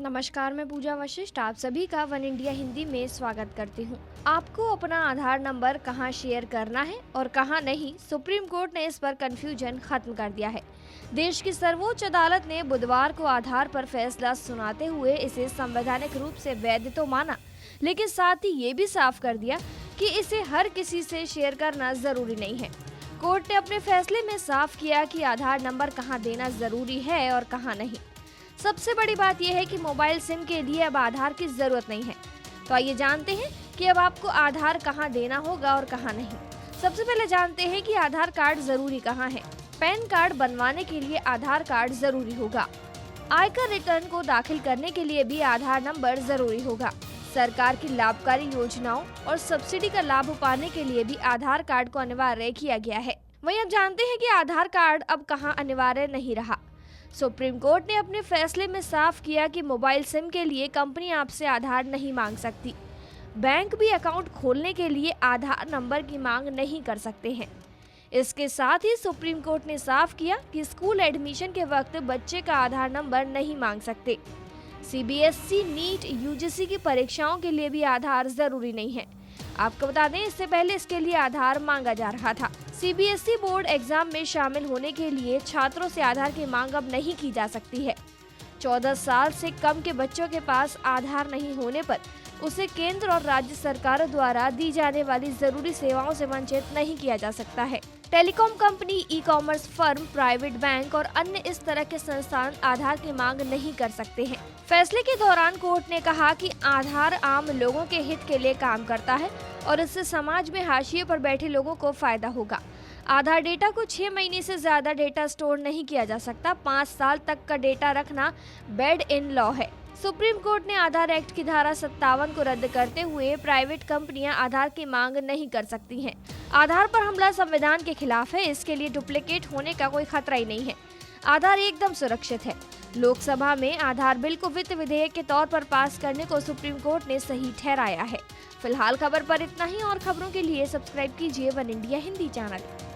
नमस्कार, मैं पूजा वशिष्ठ आप सभी का वन इंडिया हिंदी में स्वागत करती हूँ। आपको अपना आधार नंबर कहाँ शेयर करना है और कहाँ नहीं, सुप्रीम कोर्ट ने इस पर कंफ्यूजन खत्म कर दिया है। देश की सर्वोच्च अदालत ने बुधवार को आधार पर फैसला सुनाते हुए इसे संवैधानिक रूप से वैध तो माना, लेकिन साथ ही ये भी साफ कर दिया कि इसे हर किसी से शेयर करना जरूरी नहीं है। कोर्ट ने अपने फैसले में साफ किया कि आधार नंबर कहाँ देना जरूरी है और कहाँ नहीं। सबसे बड़ी बात यह है कि मोबाइल सिम के लिए अब आधार की जरूरत नहीं है। तो आइए जानते हैं कि अब आपको आधार कहां देना होगा और कहां नहीं। सबसे पहले जानते हैं कि आधार कार्ड जरूरी कहां है। पैन कार्ड बनवाने के लिए आधार कार्ड जरूरी होगा। आयकर रिटर्न को दाखिल करने के लिए भी आधार नंबर जरूरी होगा। सरकार की लाभकारी योजनाओं और सब्सिडी का लाभ पाने के लिए भी आधार कार्ड को अनिवार्य किया गया है। वहीं अब जानते हैं कि आधार कार्ड अब कहां अनिवार्य नहीं रहा। सुप्रीम कोर्ट ने अपने फैसले में साफ किया कि मोबाइल सिम के लिए कंपनी आपसे आधार नहीं मांग सकती। बैंक भी अकाउंट खोलने के लिए आधार नंबर की मांग नहीं कर सकते हैं। इसके साथ ही सुप्रीम कोर्ट ने साफ किया कि स्कूल एडमिशन के वक्त बच्चे का आधार नंबर नहीं मांग सकते। सीबीएसई, नीट, यूजीसी की परीक्षाओं के लिए भी आधार जरूरी नहीं है। आपको बता दें, इससे पहले इसके लिए आधार मांगा जा रहा था। सीबीएसई बोर्ड एग्जाम में शामिल होने के लिए छात्रों से आधार की मांग अब नहीं की जा सकती है। 14 साल से कम के बच्चों के पास आधार नहीं होने पर उसे केंद्र और राज्य सरकारों द्वारा दी जाने वाली जरूरी सेवाओं से वंचित नहीं किया जा सकता है। Telecom company, e-commerce firm, private bank और अन्य इस तरह के संस्थान आधार की मांग नहीं कर सकते हैं। फैसले के दौरान कोर्ट ने कहा कि आधार आम लोगों के हित के लिए काम करता है और इससे समाज में हाशिए पर बैठे लोगों को फायदा होगा। आधार डेटा को 6 महीने से ज्यादा डेटा स्टोर नहीं किया जा सकता। 5 साल तक का डेटा रखना बेड इन लॉ है। सुप्रीम कोर्ट ने आधार एक्ट की धारा 57 को रद्द करते हुए प्राइवेट कंपनियां आधार की मांग नहीं कर सकती हैं। आधार पर हमला संविधान के खिलाफ है, इसके लिए डुप्लीकेट होने का कोई खतरा ही नहीं है। आधार एकदम सुरक्षित है। लोकसभा में आधार बिल को वित्त विधेयक के तौर पर पास करने को सुप्रीम कोर्ट ने सही ठहराया है। फिलहाल खबर पर इतना ही और खबरों के लिए सब्सक्राइब कीजिए वन इंडिया हिंदी चैनल।